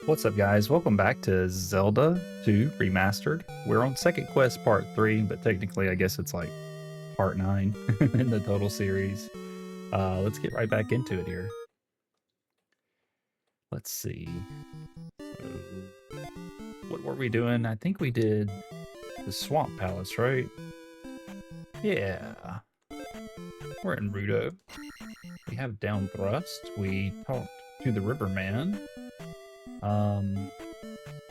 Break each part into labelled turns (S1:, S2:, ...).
S1: What's up, guys? Welcome back to Zelda 2 Remastered. We're on Second Quest Part 3, but technically I guess it's like Part 9 in the total series. Let's get right back into it here. Let's see. So, what were we doing? I think we did the Swamp Palace, right? Yeah. We're in Rudo. We have Down Thrust. We talked to the Riverman.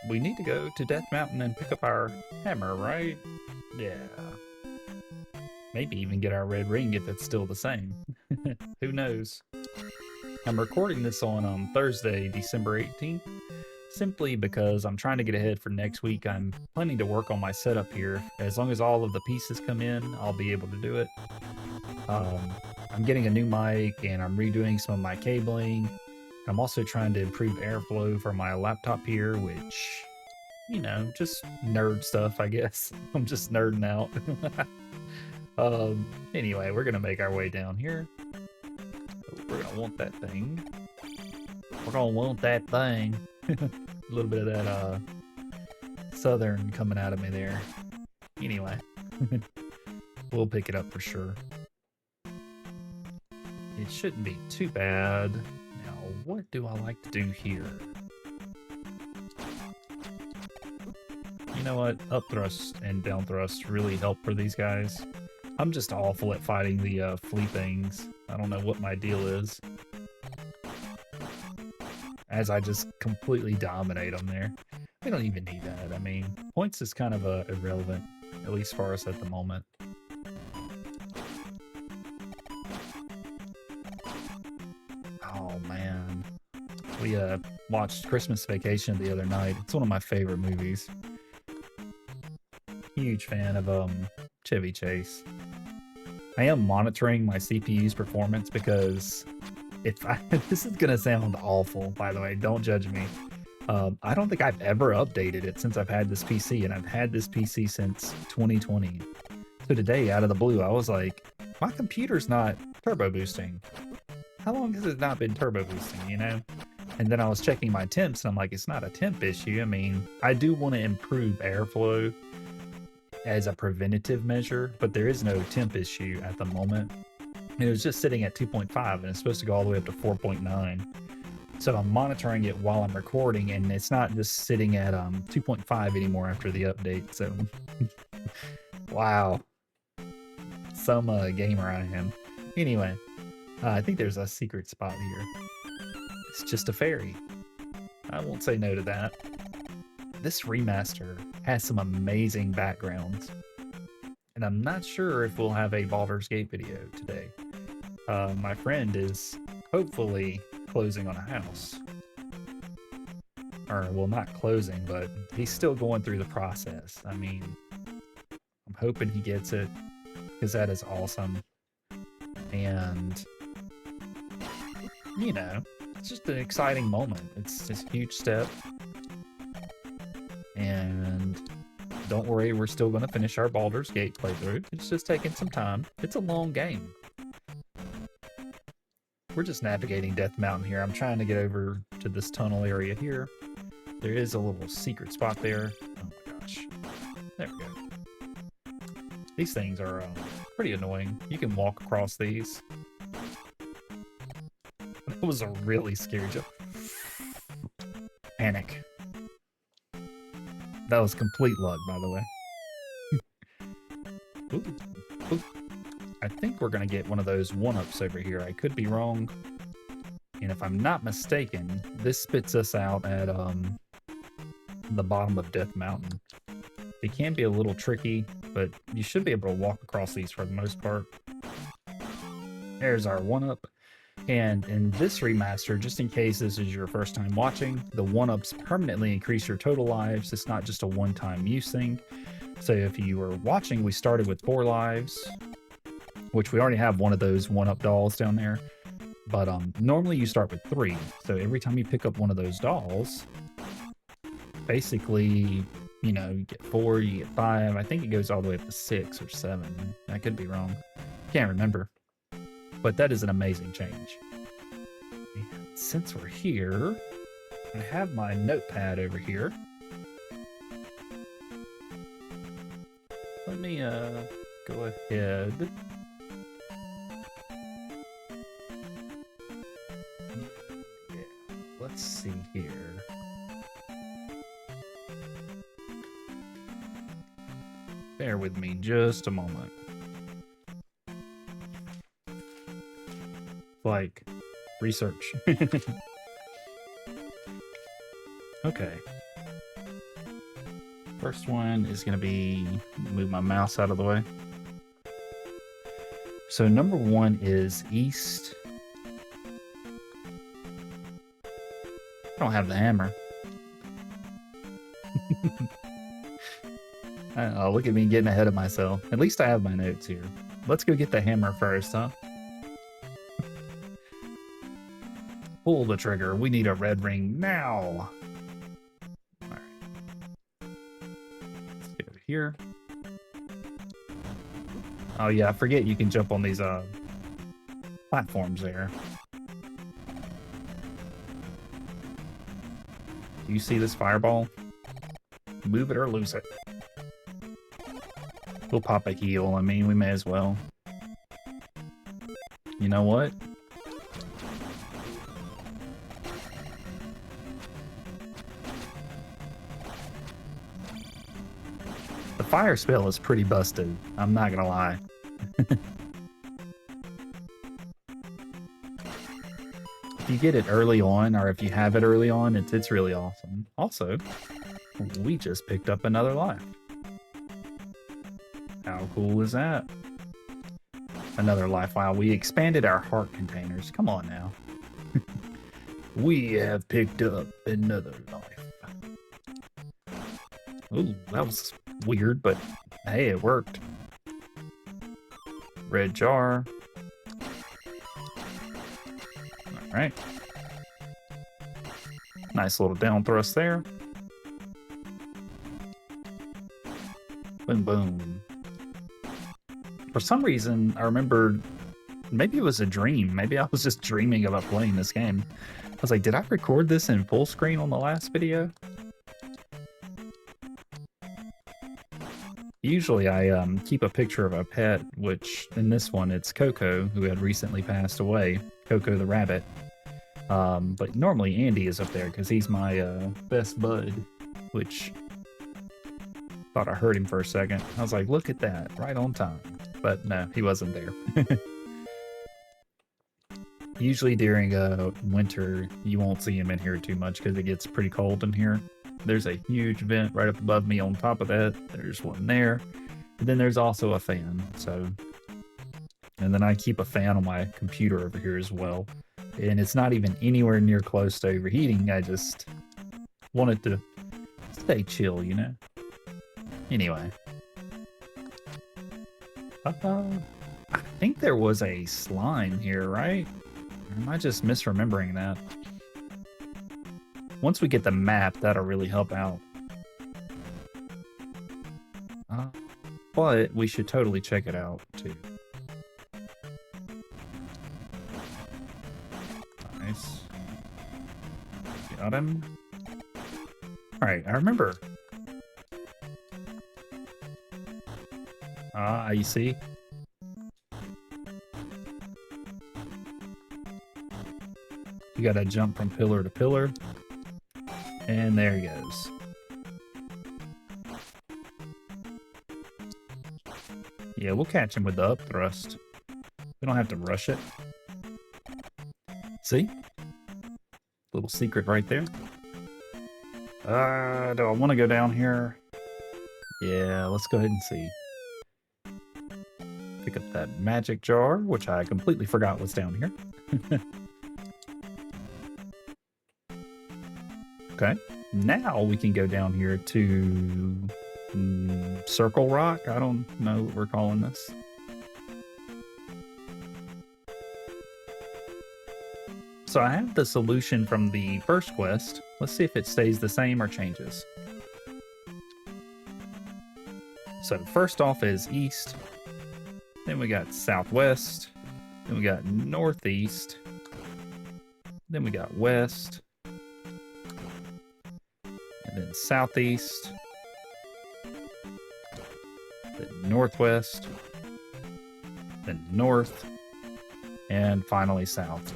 S1: We need to go to Death Mountain and pick up our hammer, right? Yeah. Maybe even get our red ring if it's still the same. Who knows? I'm recording this on Thursday, December 18th, simply because I'm trying to get ahead for next week. I'm planning to work on my setup here. As long as all of the pieces come in, I'll be able to do it. I'm getting a new mic and I'm redoing some of my cabling. I'm also trying to improve airflow for my laptop here, which, you know, just nerd stuff, I guess. I'm just nerding out. Anyway, we're gonna make our way down here. We're gonna want that thing. We're gonna want that thing. A little bit of that southern coming out of me there. Anyway, we'll pick it up for sure. It shouldn't be too bad. What do I like to do here? You know what? Up thrust and down thrust really help for these guys. I'm just awful at fighting the flea things. I don't know what my deal is. As I just completely dominate them there. We don't even need that. I mean, points is kind of irrelevant, at least for us at the moment. Oh man, we watched Christmas Vacation the other night. It's one of my favorite movies. Huge fan of Chevy Chase. I am monitoring my CPU's performance because this is gonna sound awful, by the way, don't judge me. I don't think I've ever updated it since I've had this PC, and I've had this PC since 2020. So today, out of the blue, I was like, my computer's not turbo boosting. How long has it not been turbo boosting, you know? And then I was checking my temps, and I'm like, it's not a temp issue. I mean, I do want to improve airflow as a preventative measure, but there is no temp issue at the moment. It was just sitting at 2.5, and it's supposed to go all the way up to 4.9. So I'm monitoring it while I'm recording, and it's not just sitting at 2.5 anymore after the update. So, wow. Some gamer I am. Anyway. I think there's a secret spot here. It's just a fairy. I won't say no to that. This remaster has some amazing backgrounds. And I'm not sure if we'll have a Baldur's Gate video today. My friend is hopefully closing on a house. Or, well, not closing, but he's still going through the process. I mean, I'm hoping he gets it, because that is awesome. And you know, it's just an exciting moment. It's a huge step. And don't worry, we're still going to finish our Baldur's Gate playthrough. It's just taking some time. It's a long game. We're just navigating Death Mountain here. I'm trying to get over to this tunnel area here. There is a little secret spot there. Oh my gosh. There we go. These things are pretty annoying. You can walk across these. That was a really scary jump. Panic. That was complete luck, by the way. Ooh, ooh. I think we're gonna get one of those one-ups over here. I could be wrong. And if I'm not mistaken, this spits us out at the bottom of Death Mountain. It can be a little tricky, but you should be able to walk across these for the most part. There's our one-up. And in this remaster, just in case this is your first time watching, the one-ups permanently increase your total lives. It's not just a one-time use thing. So if you were watching, we started with 4 lives, which we already have one of those one-up dolls down there. But normally you start with 3. So every time you pick up one of those dolls, basically, you know, you get 4, you get 5. I think it goes all the way up to 6 or 7. I could be wrong. Can't remember. But that is an amazing change. And since we're here, I have my notepad over here. Let me go ahead. Yeah, let's see here. Bear with me just a moment. Like, research. Okay. First one is going to be, move my mouse out of the way. So number 1 is east. I don't have the hammer. Oh, look at me getting ahead of myself. At least I have my notes here. Let's go get the hammer first, huh? Pull the trigger. We need a red ring now. All right. Let's get over here. Oh yeah, I forget you can jump on these platforms there. Do you see this fireball? Move it or lose it. We'll pop a heal. I mean, we may as well. You know what? The fire spell is pretty busted. I'm not gonna lie. If you get it early on, or if you have it early on, it's really awesome. Also, we just picked up another life. How cool is that? Another life. Wow, we expanded our heart containers. Come on now. We have picked up another life. Ooh, that was weird, but hey, it worked. Red jar. Alright. Nice little down thrust there. Boom, boom. For some reason, I remembered, maybe it was a dream. Maybe I was just dreaming about playing this game. I was like, did I record this in full screen on the last video? Usually I keep a picture of a pet, which in this one it's Coco, who had recently passed away. Coco the rabbit. But normally Andy is up there because he's my best bud, which thought I heard him for a second. I was like, look at that, right on time. But no, he wasn't there. Usually during winter, you won't see him in here too much because it gets pretty cold in here. There's a huge vent right up above me. On top of that, there's one there. And then there's also a fan. So, and then I keep a fan on my computer over here as well. And it's not even anywhere near close to overheating. I just want it to stay chill, you know? Anyway. I think there was a slime here, right? Or am I just misremembering that? Once we get the map, that'll really help out. But we should totally check it out, too. Nice. Got him. Alright, I remember. You see? You gotta jump from pillar to pillar. And there he goes. Yeah, we'll catch him with the up thrust. We don't have to rush it. See? Little secret right there. Do I want to go down here? Yeah, let's go ahead and see. Pick up that magic jar, which I completely forgot was down here. Okay, now we can go down here to Circle Rock. I don't know what we're calling this. So I have the solution from the first quest. Let's see if it stays the same or changes. So first off is east. Then we got southwest. Then we got northeast. Then we got west. then southeast, then northwest, then north, and finally south.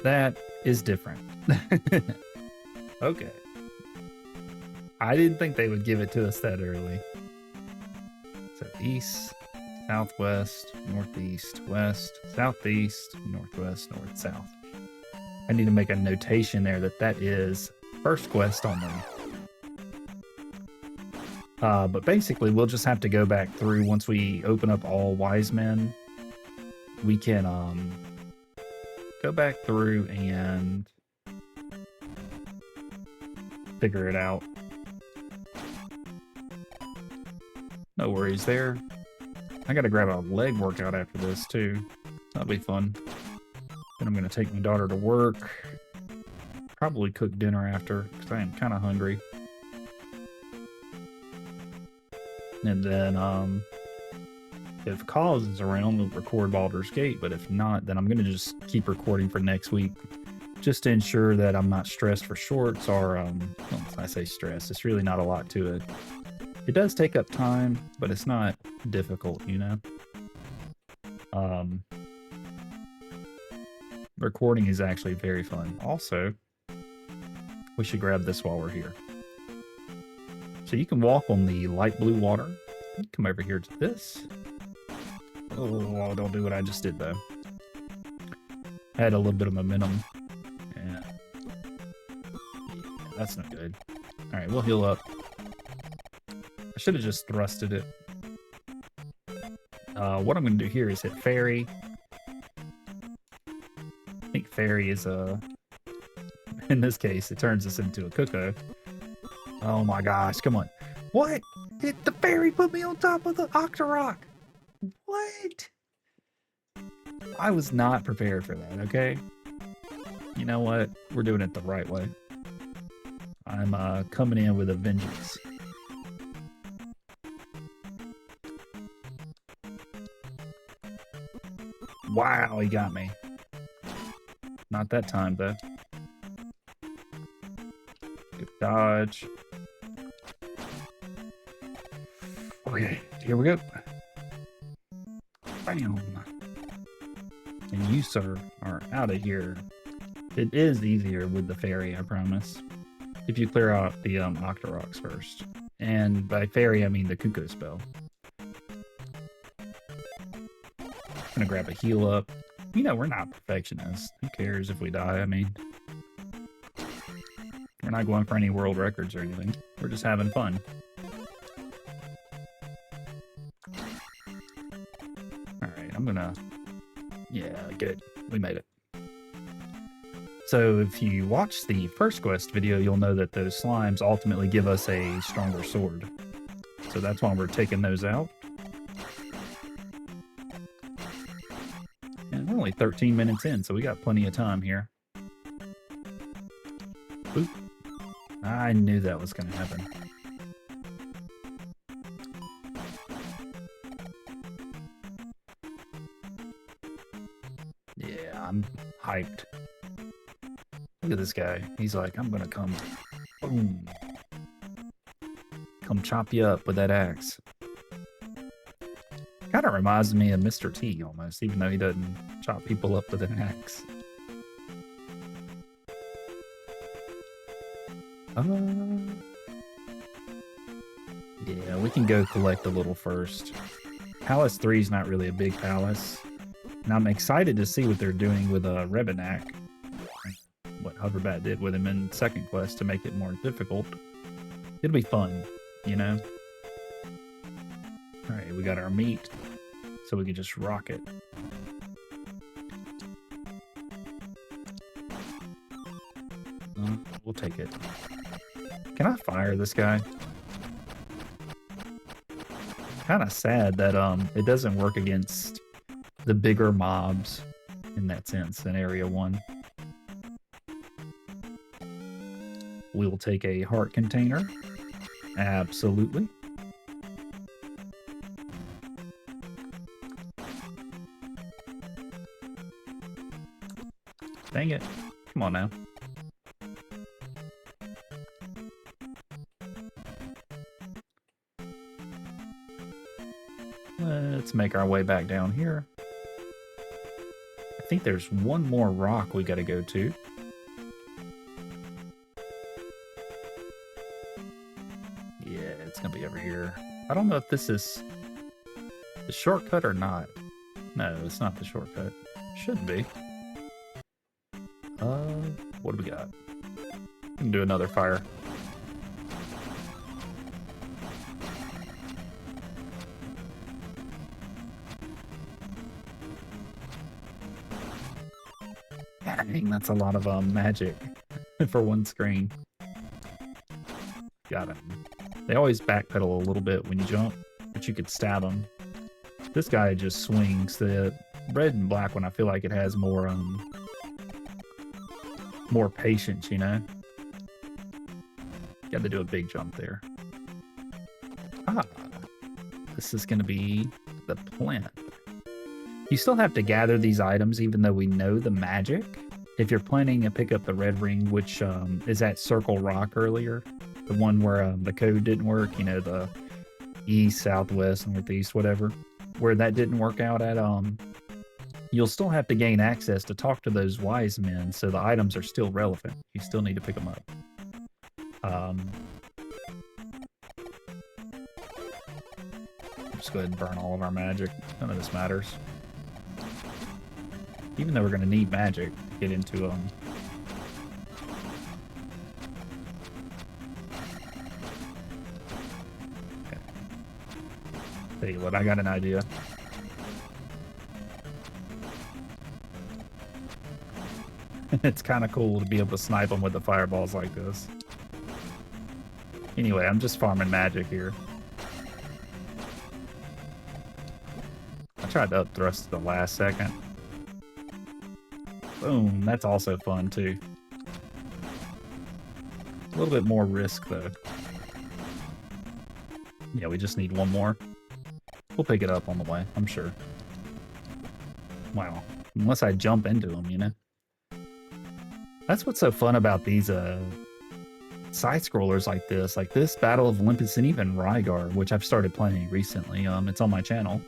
S1: That is different. Okay. I didn't think they would give it to us that early. So east, southwest, northeast, west, southeast, northwest, north, south. I need to make a notation there that is first quest only. But basically, we'll just have to go back through once we open up all wise men. We can go back through and figure it out. No worries there. I gotta grab a leg workout after this too. That'll be fun. Then I'm gonna take my daughter to work. Probably cook dinner after, because I am kind of hungry. And then, if Cause is around, we'll record Baldur's Gate, but if not, then I'm gonna just keep recording for next week, just to ensure that I'm not stressed for shorts, or, well, I say stress, it's really not a lot to it. It does take up time, but it's not difficult, you know? Recording is actually very fun. Also, we should grab this while we're here. So you can walk on the light blue water. Come over here to this. Oh, don't do what I just did, though. I had a little bit of momentum. Yeah, that's not good. All right, we'll heal up. I should have just thrusted it. What I'm going to do here is hit Fairy. I think Fairy is in this case, it turns us into a cucco. Oh my gosh, come on. What? The Fairy put me on top of the Octorok. What? I was not prepared for that, okay? You know what? We're doing it the right way. I'm coming in with a vengeance. Wow, he got me. Not that time, though. Good dodge. Okay, here we go. Bam. And you, sir, are out of here. It is easier with the Fairy, I promise. If you clear out the Octoroks first. And by Fairy, I mean the cucco spell. Gonna grab a heal up. You know, we're not perfectionists. Who cares if we die? I mean, we're not going for any world records or anything. We're just having fun. Alright, I'm gonna... Yeah, good. We made it. So if you watch the first quest video, you'll know that those slimes ultimately give us a stronger sword. So that's why we're taking those out. And we're only 13 minutes in, so we got plenty of time here. Oop. I knew that was going to happen. Yeah, I'm hyped. Look at this guy. He's like, I'm going to come, boom. Come chop you up with that axe. Kind of reminds me of Mr. T almost, even though he doesn't chop people up with an axe. Yeah, we can go collect a little first. Palace 3 is not really a big palace. And I'm excited to see what they're doing with Rebenak. What Hoverbat did with him in second quest to make it more difficult. It'll be fun, you know? Alright, we got our meat, so we can just rock it. We'll take it. Can I fire this guy? Kind of sad that it doesn't work against the bigger mobs in that sense in Area 1. We will take a heart container. Absolutely. Dang it. Come on now. Let's make our way back down here. I think there's one more rock we gotta go to. Yeah, it's gonna be over here. I don't know if this is the shortcut or not. No, it's not the shortcut. Shouldn't be. What do we got? We can do another fire. Dang, that's a lot of magic for one screen. Got it. They always backpedal a little bit when you jump, but you could stab them. This guy just swings. The red and black one, I feel like it has more patience, you know? Got to do a big jump there. Ah, this is going to be the plant. You still have to gather these items even though we know the magic. If you're planning to pick up the red ring, which is at Circle Rock earlier, the one where the code didn't work, you know, the east, southwest, northeast, whatever, where that didn't work out at, you'll still have to gain access to talk to those wise men, so the items are still relevant. You still need to pick them up. Just go ahead and burn all of our magic. None of this matters. Even though we're going to need magic to get into Okay. Tell you what, I got an idea. It's kind of cool to be able to snipe them with the fireballs like this. Anyway, I'm just farming magic here. I tried to up thrust at the last second. Boom, that's also fun too. A little bit more risk though. Yeah, we just need one more. We'll pick it up on the way, I'm sure. Wow, unless I jump into them, you know? That's what's so fun about these side-scrollers like this Battle of Olympus, and even Rygar, which I've started playing recently. It's on my channel.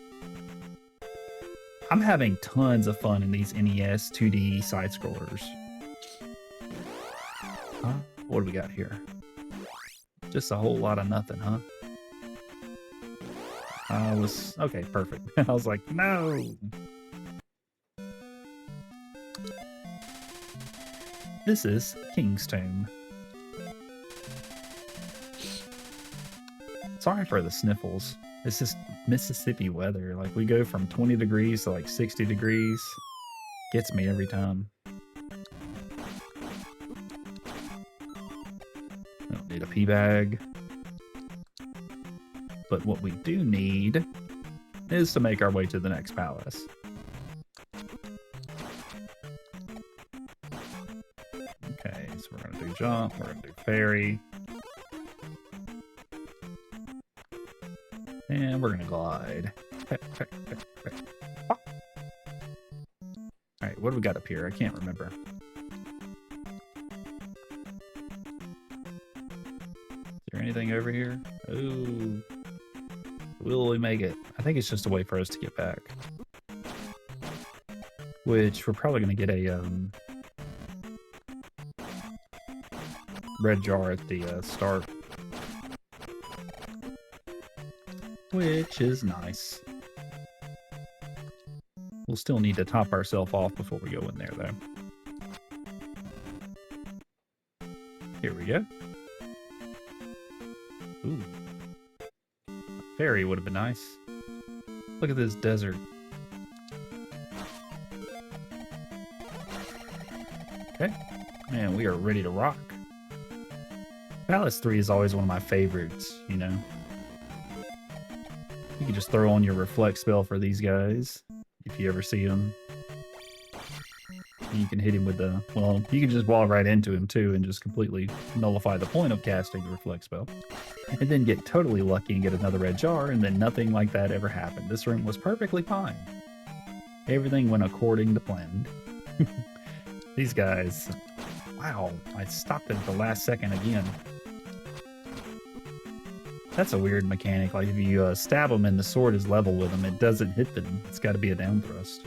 S1: I'm having tons of fun in these NES 2D side-scrollers. Huh? What do we got here? Just a whole lot of nothing, huh? Okay, perfect. I was like, no! This is King's Tomb. Sorry for the sniffles. It's just Mississippi weather. Like, we go from 20 degrees to like 60 degrees. Gets me every time. Don't need a pee bag. But what we do need is to make our way to the next palace. Okay, so we're going to do jump, we're going to do fairy. And we're going to glide. Alright, what do we got up here? I can't remember. Is there anything over here? Ooh. Will we make it? I think it's just a way for us to get back. Which we're probably going to get a red jar at the start. Which is nice. We'll still need to top ourselves off before we go in there, though. Here we go. Ooh. Fairy would have been nice. Look at this desert. Okay. Man, we are ready to rock. Palace 3 is always one of my favorites, you know. You can just throw on your reflect spell for these guys, if you ever see them. You can hit him with the, well, you can just walk right into him too and just completely nullify the point of casting the reflect spell. And then get totally lucky and get another red jar, and then nothing like that ever happened. This room was perfectly fine. Everything went according to plan. These guys, wow, I stopped at the last second again. That's a weird mechanic. Like if you stab them and the sword is level with them, it doesn't hit them. It's got to be a down thrust.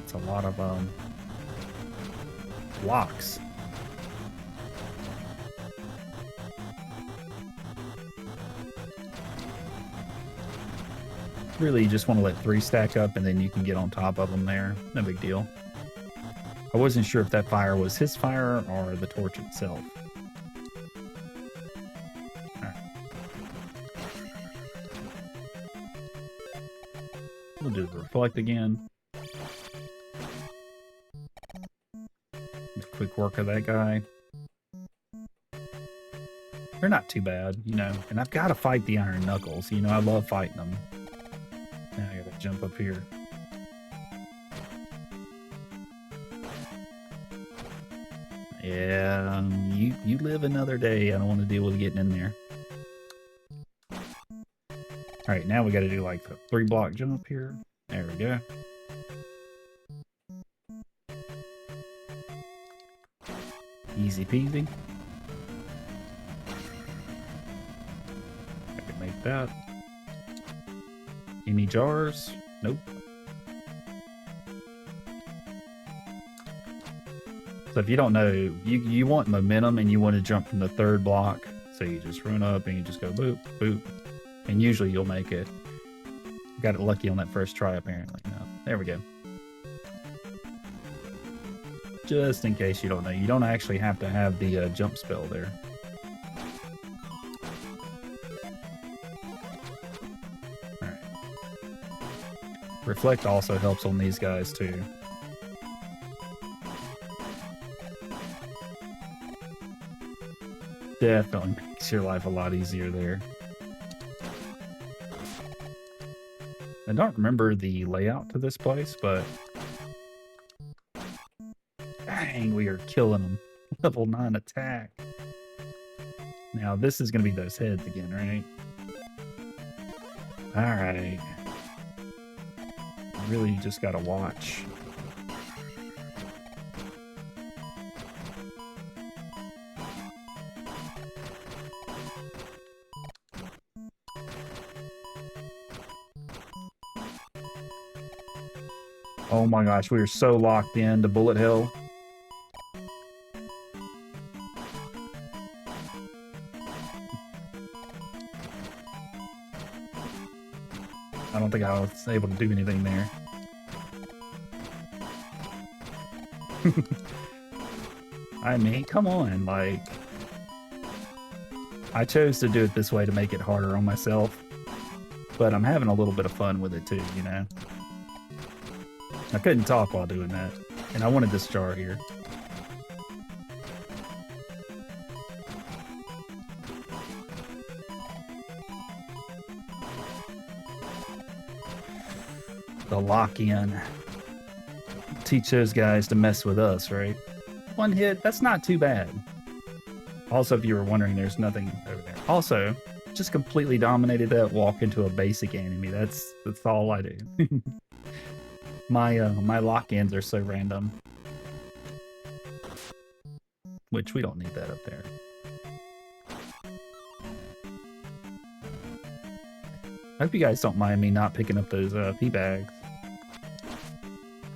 S1: It's a lot of blocks. Really, you just want to let 3 stack up and then you can get on top of them there. No big deal. I wasn't sure if that fire was his fire or the torch itself. Alright. We'll do the reflect again. Make quick work of that guy. They're not too bad, you know. And I've got to fight the iron knuckles. You know, I love fighting them. Now I gotta jump up here. Yeah, you live another day. I don't want to deal with getting in there. Alright, now we gotta do like the 3-block jump here. There we go. Easy peasy. I can make that. Any jars? Nope. So if you don't know, you want momentum and you want to jump from the 3rd block. So you just run up and you just go boop, boop. And usually you'll make it. Got it lucky on that first try apparently. No, there we go. Just in case you don't know, you don't actually have to have the jump spell there. Alright. Reflect also helps on these guys too. Definitely makes your life a lot easier there. I don't remember the layout to this place, but dang, we are killing them. Level 9 attack. Now this is going to be those heads again, right? Alright. Really just got to watch. Oh my gosh, we are so locked in to bullet hell. I don't think I was able to do anything there. I mean, come on, like... I chose to do it this way to make it harder on myself. But I'm having a little bit of fun with it too, you know? I couldn't talk while doing that. And I wanted this jar here. The lock-in. Teach those guys to mess with us, right? 1 hit, that's not too bad. Also, if you were wondering, there's nothing over there. Also, just completely dominated that walk into a basic enemy. That's all I do. My lock-ins are so random. Which we don't need that up there. I hope you guys don't mind me not picking up those pea bags.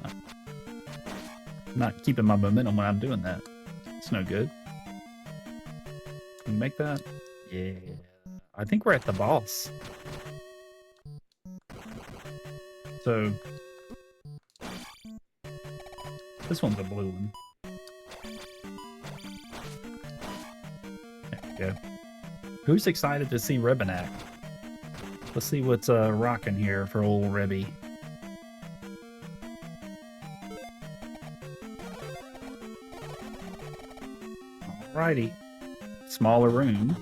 S1: I'm not keeping my momentum when I'm doing that. It's no good. Can you make that? Yeah. I think we're at the boss. So... this one's a blue one. There we go. Who's excited to see Rebenak? Let's see what's rocking here for old Rebby. Alrighty. Smaller room.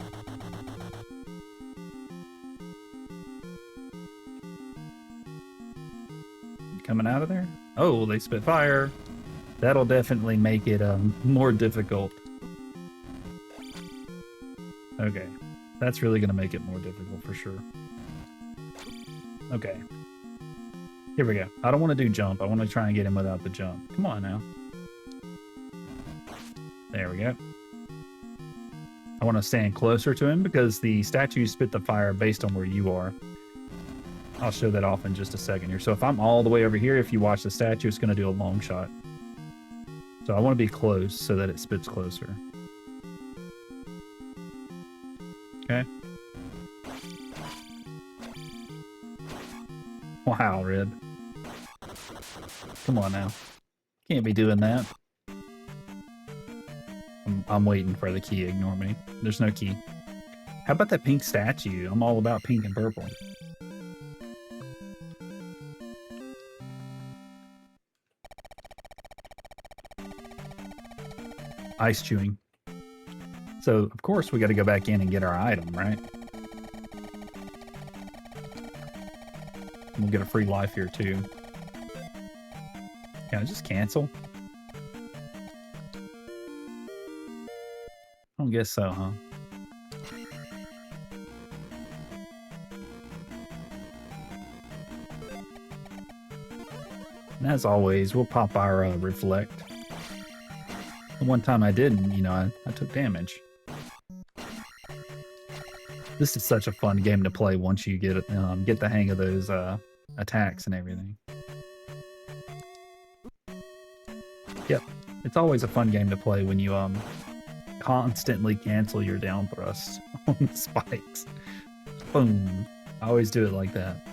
S1: Coming out of there? Oh, they spit fire. That'll definitely make it more difficult. Okay. That's really going to make it more difficult for sure. Okay. Here we go. I don't want to do jump. I want to try and get him without the jump. Come on now. There we go. want to stand closer to him because the statues spit the fire based on where you are. I'll show that off in just a second here. So if I'm all the way over here, if you watch the statue, it's going to do a long shot. So I want to be close so that it spits closer. Okay. Wow, Red. Come on now. Can't be doing that. I'm waiting for the key. Ignore me. There's no key. How about that pink statue? I'm all about pink and purple. Ice chewing. So, of course, we got to go back in and get our item, right? We'll get a free life here, too. Can I just cancel? I don't guess so, huh? And as always, we'll pop our reflect. The one time I didn't, you know, I took damage. This is such a fun game to play once you get the hang of those attacks and everything. Yep, it's always a fun game to play when you constantly cancel your down thrust on the spikes. Boom. I always do it like that.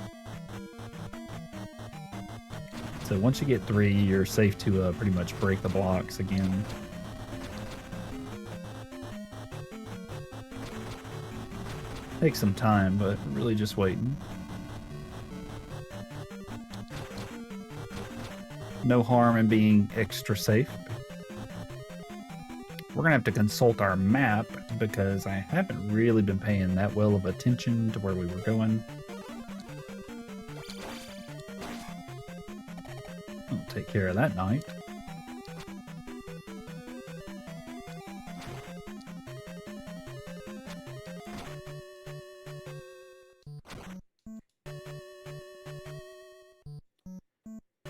S1: So once you get 3, you're safe to pretty much break the blocks again. Takes some time, but really just waiting. No harm in being extra safe. We're gonna have to consult our map because I haven't really been paying that well of attention to where we were going. I'll take care of that night.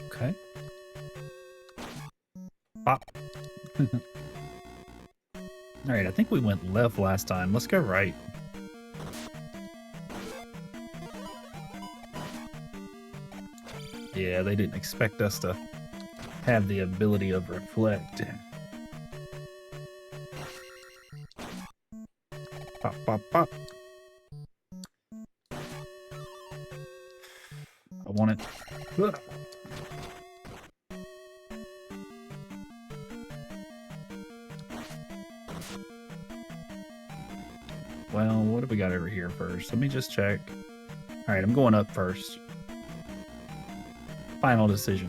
S1: Okay. Pop. Alright, I think we went left last time. Let's go right. Yeah, they didn't expect us to have the ability of reflect. Pop, pop, pop. I want it. Ugh. Well, what do we got over here first? Let me just check. Alright, I'm going up first. Final decision.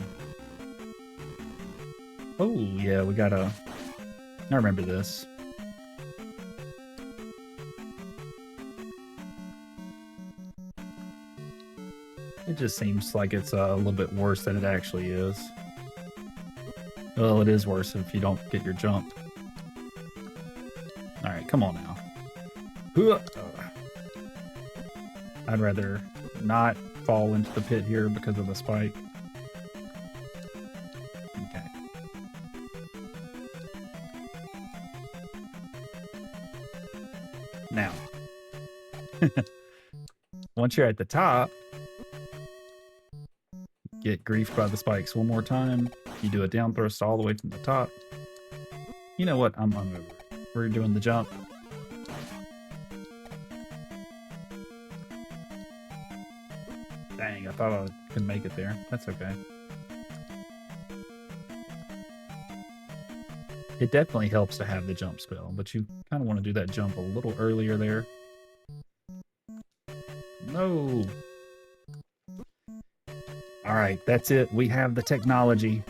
S1: Oh, yeah, we got a... I remember this. It just seems like it's a little bit worse than it actually is. Well, it is worse if you don't get your jump. Alright, come on now. I'd rather not fall into the pit here because of the spike. Okay. Now, once you're at the top, get griefed by the spikes one more time. You do a down thrust all the way from the top. You know what? I'm over. We're doing the jump. Dang, I thought I could make it there. That's okay. It definitely helps to have the jump spell, but you kind of want to do that jump a little earlier there. No! Alright, that's it. We have the technology.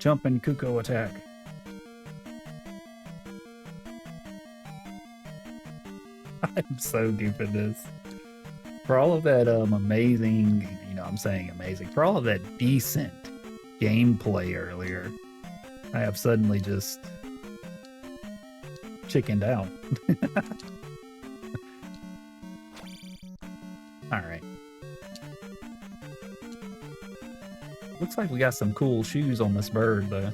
S1: Jump and cucco attack. I'm so deep in this. For all of that amazing, you know, I'm saying amazing, for all of that decent gameplay earlier, I have suddenly just chickened out. Alright. Looks like we got some cool shoes on this bird, though.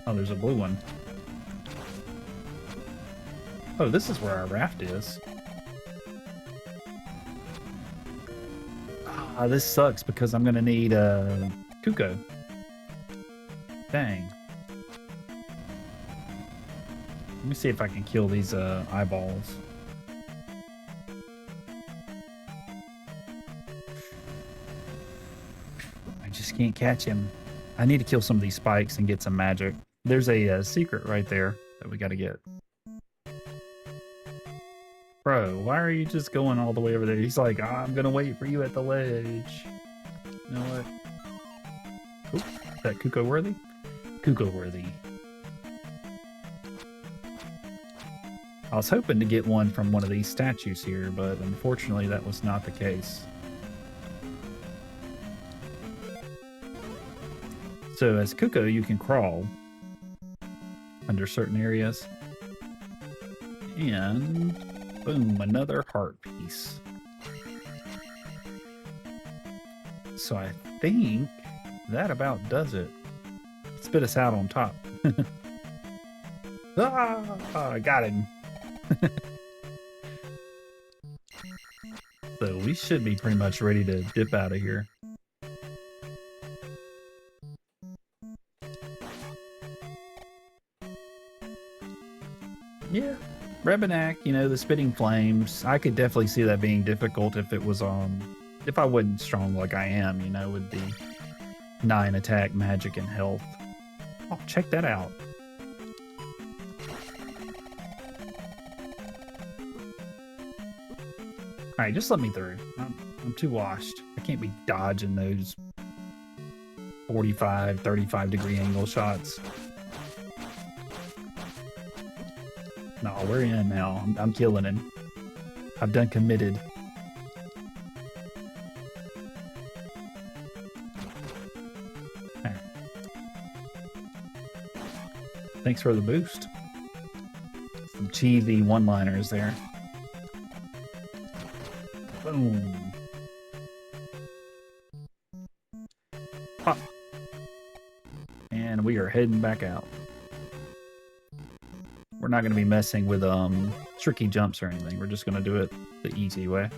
S1: Oh, there's a blue one. Oh, this is where our raft is. Ah, this sucks because I'm gonna need cucco. Dang. Let me see if I can kill these eyeballs. I just can't catch him. I need to kill some of these spikes and get some magic. There's a secret right there that we gotta get. Bro, why are you just going all the way over there? He's like, oh, I'm gonna wait for you at the ledge. You know what? Oop, is that cucco worthy? Cucco worthy. I was hoping to get one from one of these statues here, but unfortunately that was not the case. So as cucco, you can crawl under certain areas. And boom, another heart piece. So I think that about does it. Spit us out on top. I got him. So we should be pretty much ready to dip out of here. Yeah, Rebenak, you know, the spitting flames. I could definitely see that being difficult if it was if I wasn't strong like I am, you know, with the 9 attack, magic, and health. Oh, check that out. Alright, just let me through. I'm too washed. I can't be dodging those 45, 35 degree angle shots. No, we're in now. I'm killing him. I've done committed. Right. Thanks for the boost. Some cheesy one-liners there. Boom. Pop. And we are heading back out. We're not going to be messing with tricky jumps or anything. We're just going to do it the easy way.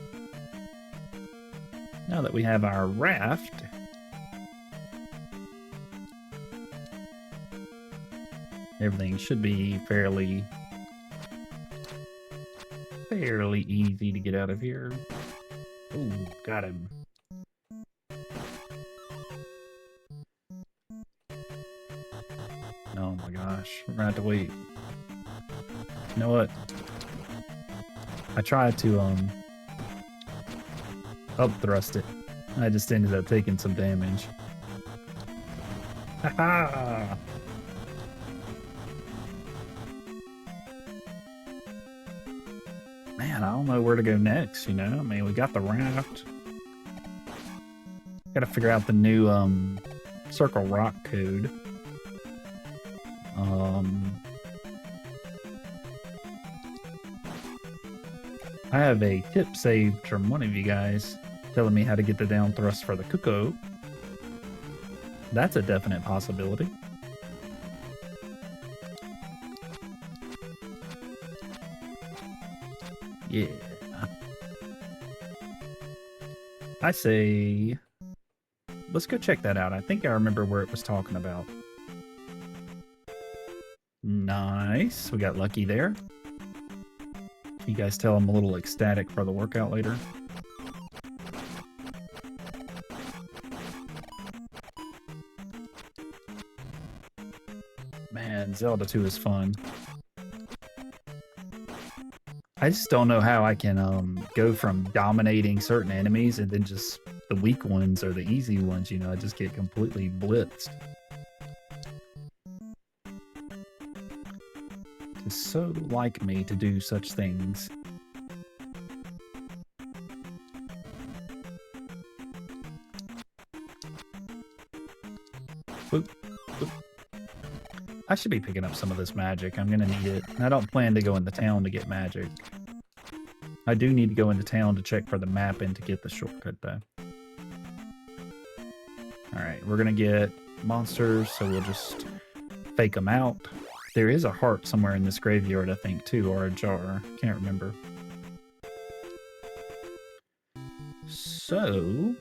S1: Now that we have our raft, everything should be fairly easy to get out of here. Ooh, got him. Oh my gosh, we're gonna have to wait. You know what? I tried to up thrust it. I just ended up taking some damage. Haha! Man, I don't know where to go next, you know? I mean, we got the raft. Gotta figure out the new Circle Rock code. I have a tip saved from one of you guys telling me how to get the down thrust for the cucco. That's a definite possibility. Yeah. I say, let's go check that out. I think I remember where it was talking about. Nice. We got lucky there. You guys tell I'm a little ecstatic for the workout later. Man, Zelda 2 is fun. I just don't know how I can go from dominating certain enemies and then just the weak ones or the easy ones, you know, I just get completely blitzed. It's so like me to do such things. Boop, boop. I should be picking up some of this magic. I'm gonna need it. I don't plan to go into town to get magic. I do need to go into town to check for the map and to get the shortcut though. Alright, we're gonna get monsters, so we'll just fake them out. There is a heart somewhere in this graveyard, I think, too, or a jar. Can't remember. So,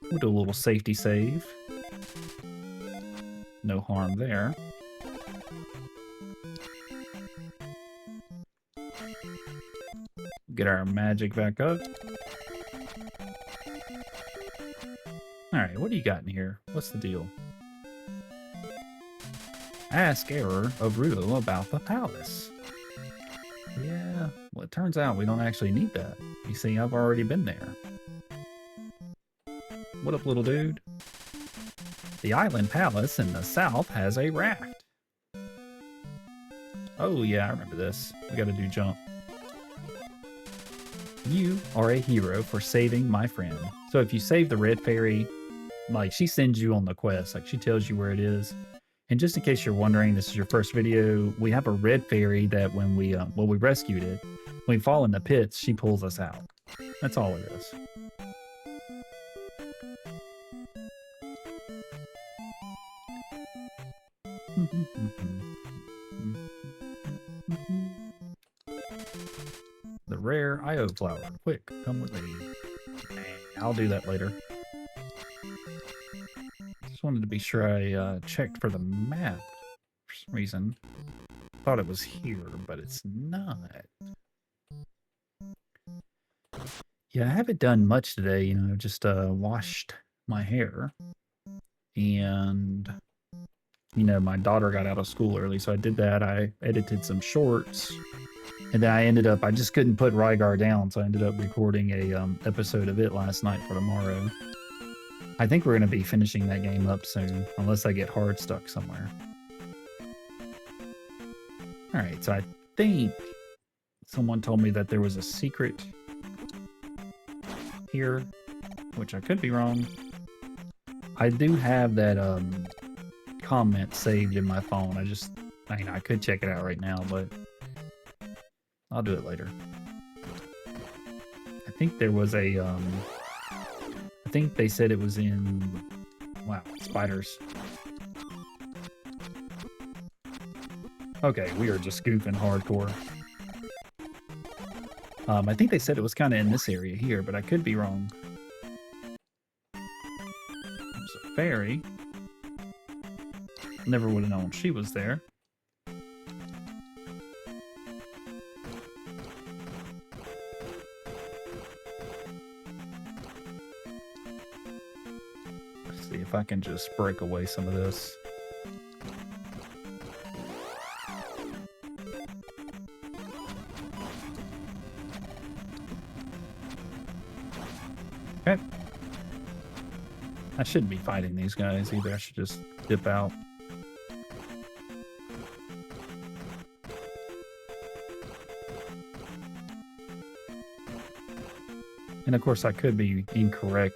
S1: we'll do a little safety save. No harm there. Get our magic back up. Alright, what do you got in here? What's the deal? Ask Error of Rulo about the palace. Yeah, well, it turns out we don't actually need that. You see, I've already been there. What up, little dude? The island palace in the south has a raft. Oh, yeah, I remember this. We gotta do jump. You are a hero for saving my friend. So if you save the red fairy, like, she sends you on the quest. Like, she tells you where it is. And just in case you're wondering, this is your first video, we have a red fairy that when we rescued it, when we fall in the pits, she pulls us out. That's all it is. The rare IO flower. Quick, come with me. I'll do that later. Just wanted to be sure I checked for the map for some reason. Thought it was here, but it's not. Yeah, I haven't done much today, you know, just washed my hair. And, you know, my daughter got out of school early, so I did that. I edited some shorts. And then I just couldn't put Rygar down, so I ended up recording a episode of it last night for tomorrow. I think we're going to be finishing that game up soon, unless I get hard stuck somewhere. Alright, so I think someone told me that there was a secret here, which I could be wrong. I do have that comment saved in my phone. I could check it out right now, but I'll do it later. I think there was a I think they said it was in, wow, spiders. Okay, we are just goofing hardcore. I think they said it was kind of in this area here, but I could be wrong. There's a fairy. Never would have known she was there. Let's see if I can just break away some of this. Okay. I shouldn't be fighting these guys either. I should just dip out. And of course I could be incorrect.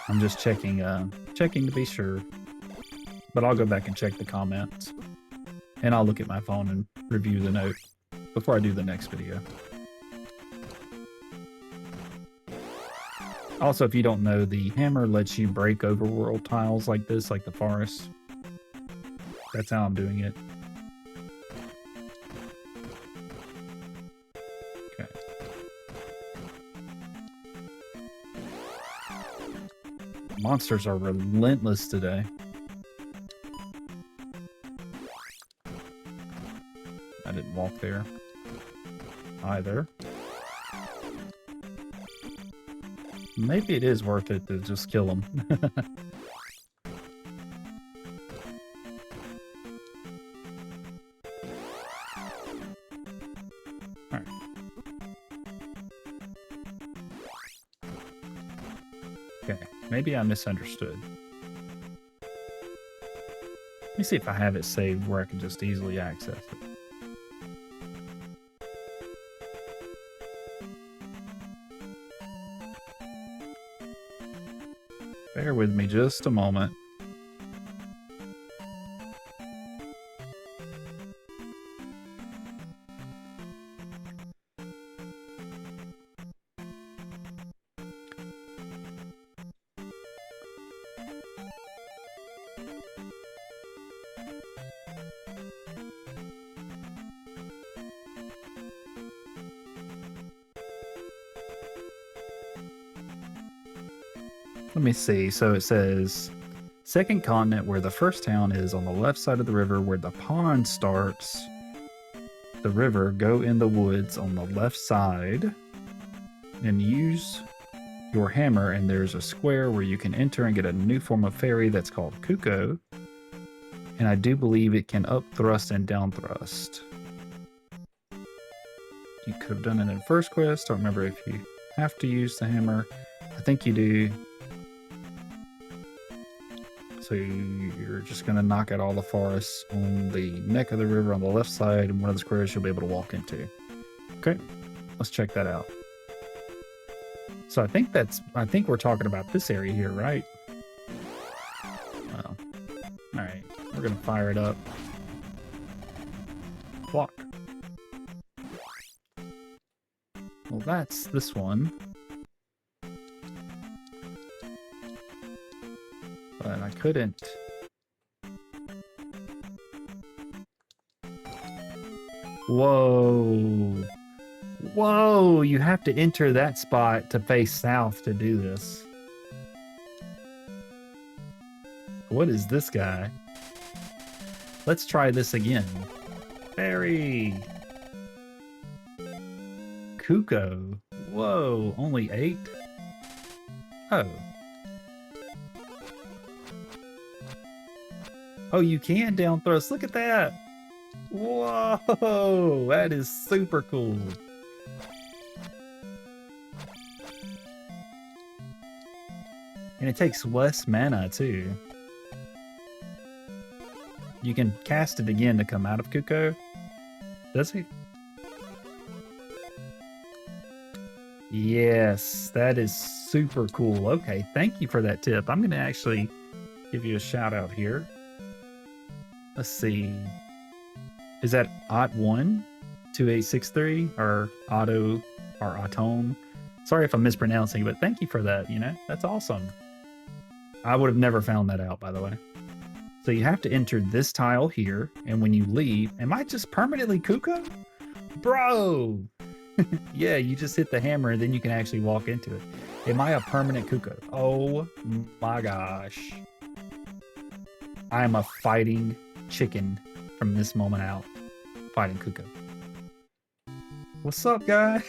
S1: I'm just checking to be sure. But I'll go back and check the comments. And I'll look at my phone and review the note before I do the next video. Also, if you don't know, the hammer lets you break overworld tiles like this, like the forest. That's how I'm doing it. Okay. Monsters are relentless today. I didn't walk there either. Maybe it is worth it to just kill them. Alright. Okay, maybe I misunderstood. Let me see if I have it saved where I can just easily access it. Bear with me just a moment. Let me see. So it says second continent where the first town is on the left side of the river where the pond starts. The river, go in the woods on the left side and use your hammer, and there's a square where you can enter and get a new form of fairy that's called cucco. And I do believe it can up thrust and down thrust. You could have done it in first quest. Don't remember if you have to use the hammer. I think you do. So you're just going to knock out all the forests on the neck of the river on the left side, and one of the squares you'll be able to walk into. Okay, let's check that out. So I think we're talking about this area here, right? Well, all right, we're going to fire it up. Block. Well, that's this one. But I couldn't. Whoa. Whoa, you have to enter that spot to face south to do this. What is this guy? Let's try this again. Fairy. Cucco. Whoa, only 8? Oh. Oh, you can down thrust. Look at that. Whoa, that is super cool. And it takes less mana too. You can cast it again to come out of cucco. Does he? Yes, that is super cool. Okay, thank you for that tip. I'm going to actually give you a shout out here. Let's see. Is that Ot12863 or Otto or Atone? Sorry if I'm mispronouncing, but thank you for that. You know, that's awesome. I would have never found that out, by the way. So you have to enter this tile here, and when you leave, am I just permanently cucco? Bro! Yeah, you just hit the hammer and then you can actually walk into it. Am I a permanent cucco? Oh my gosh. I am a fighting chicken from this moment out. Fighting cucco. What's up, guy?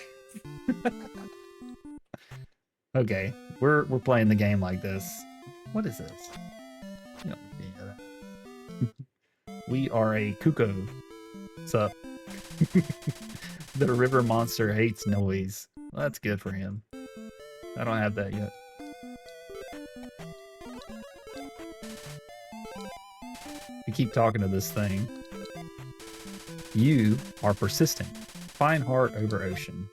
S1: Okay, we're playing the game like this. What is this? You don't need any of that. We are a cucco. What's up? The river monster hates noise. Well, that's good for him. I don't have that yet. We keep talking to this thing. You are persistent. Find heart over ocean.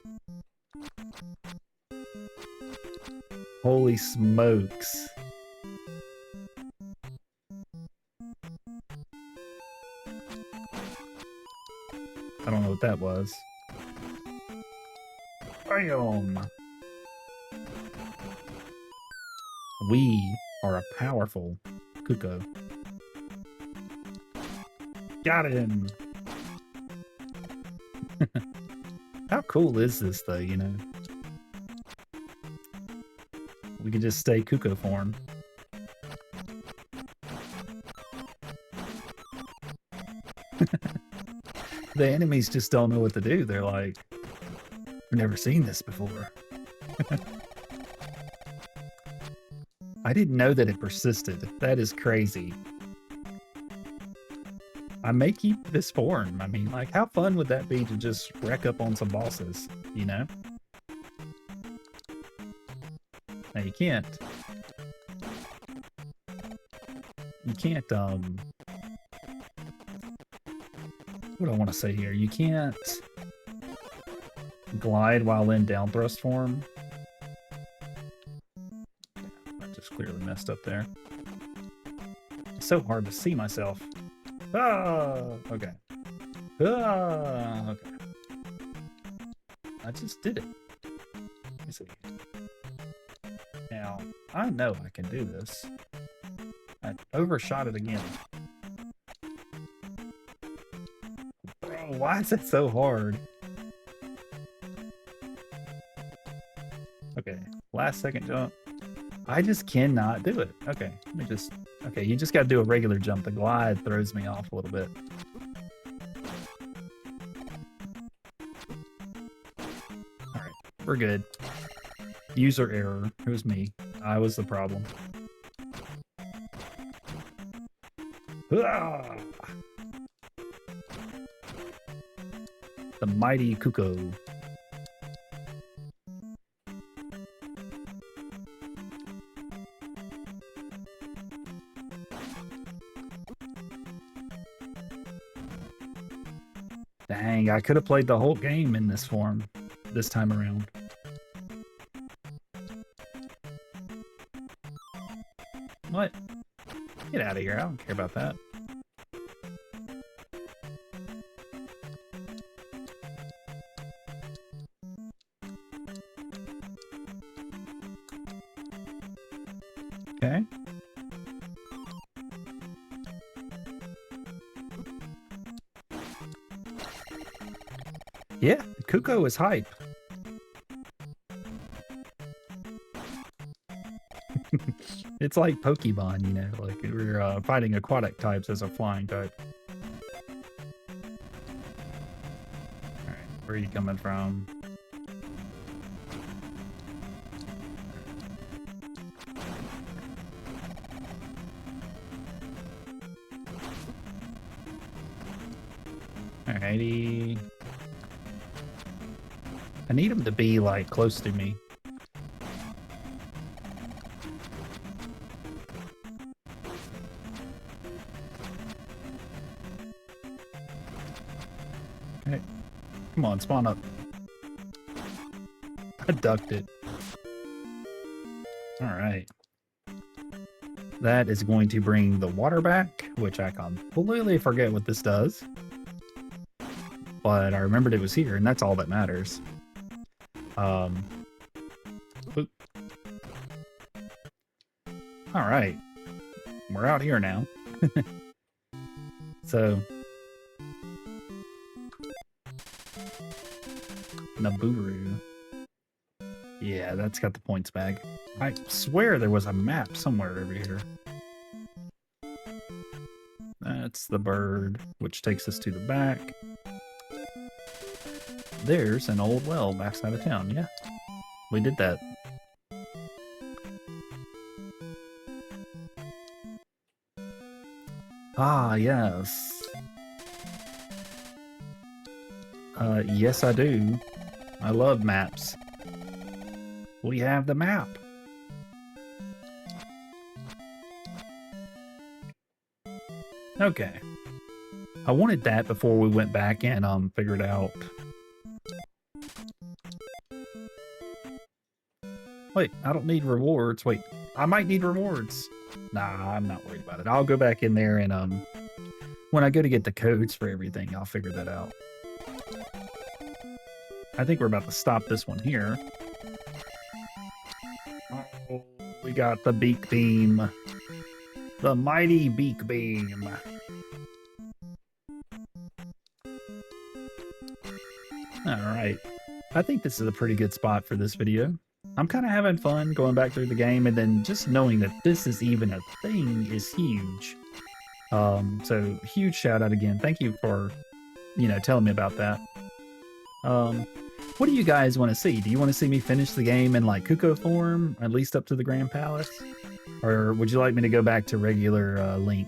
S1: Holy smokes. I don't know what that was. Bam! We are a powerful cucco. Got him! How cool is this, though, you know? We can just stay cucco form. The enemies just don't know what to do. They're like, I've never seen this before. I didn't know that it persisted. That is crazy. I may keep this form. I mean, like, how fun would that be to just wreck up on some bosses, you know? Now, you can't, what do I want to say here? You can't glide while in down thrust form. I just clearly messed up there. It's so hard to see myself. Ah, okay. Ah, okay. I just did it. Let me see. Now, I know I can do this. I overshot it again. Bro, why is that so hard? Okay, last second jump. I just cannot do it. Okay, let me just... Okay, you just got to do a regular jump. The glide throws me off a little bit. Alright, we're good. User error. It was me. I was the problem. Ah! The mighty cucco. Dang, I could have played the whole game in this form this time around. What? Get out of here. I don't care about that. Okay. Yeah, cucco is hype. It's like Pokemon, you know, like we're fighting aquatic types as a flying type. Alright, where are you coming from? Alrighty. I need him to be, like, close to me. Okay. Come on, spawn up. I ducked it. Alright. That is going to bring the water back, which I completely forget what this does. But I remembered it was here, and that's all that matters. Boop. All right, we're out here now. So, Naburu. Yeah, that's got the points bag. I swear there was a map somewhere over here. That's the bird, which takes us to the back. There's an old well backside of town, yeah. We did that. Ah, yes. Yes, I do. I love maps. We have the map. Okay. I wanted that before we went back and figured out. Wait, I don't need rewards. Wait, I might need rewards. Nah, I'm not worried about it. I'll go back in there and when I go to get the codes for everything, I'll figure that out. I think we're about to stop this one here. Oh, we got the beak beam. The mighty beak beam. Alright. I think this is a pretty good spot for this video. I'm kind of having fun going back through the game, and then just knowing that this is even a thing is huge. So huge shout out again. Thank you for, you know, telling me about that. What do you guys want to see? Do you want to see me finish the game in like cucco form, at least up to the Grand Palace? Or would you like me to go back to regular Link?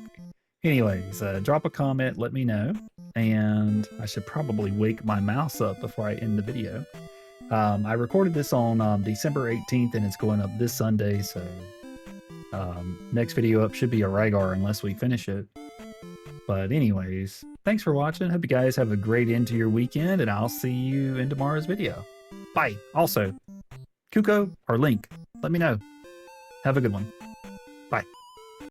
S1: Anyways, drop a comment, let me know. And I should probably wake my mouse up before I end the video. I recorded this on December 18th and it's going up this Sunday, so next video up should be a Rygar unless we finish it. But anyways, thanks for watching. Hope you guys have a great end to your weekend, and I'll see you in tomorrow's video. Bye. Also, cucco or Link, let me know. Have a good one.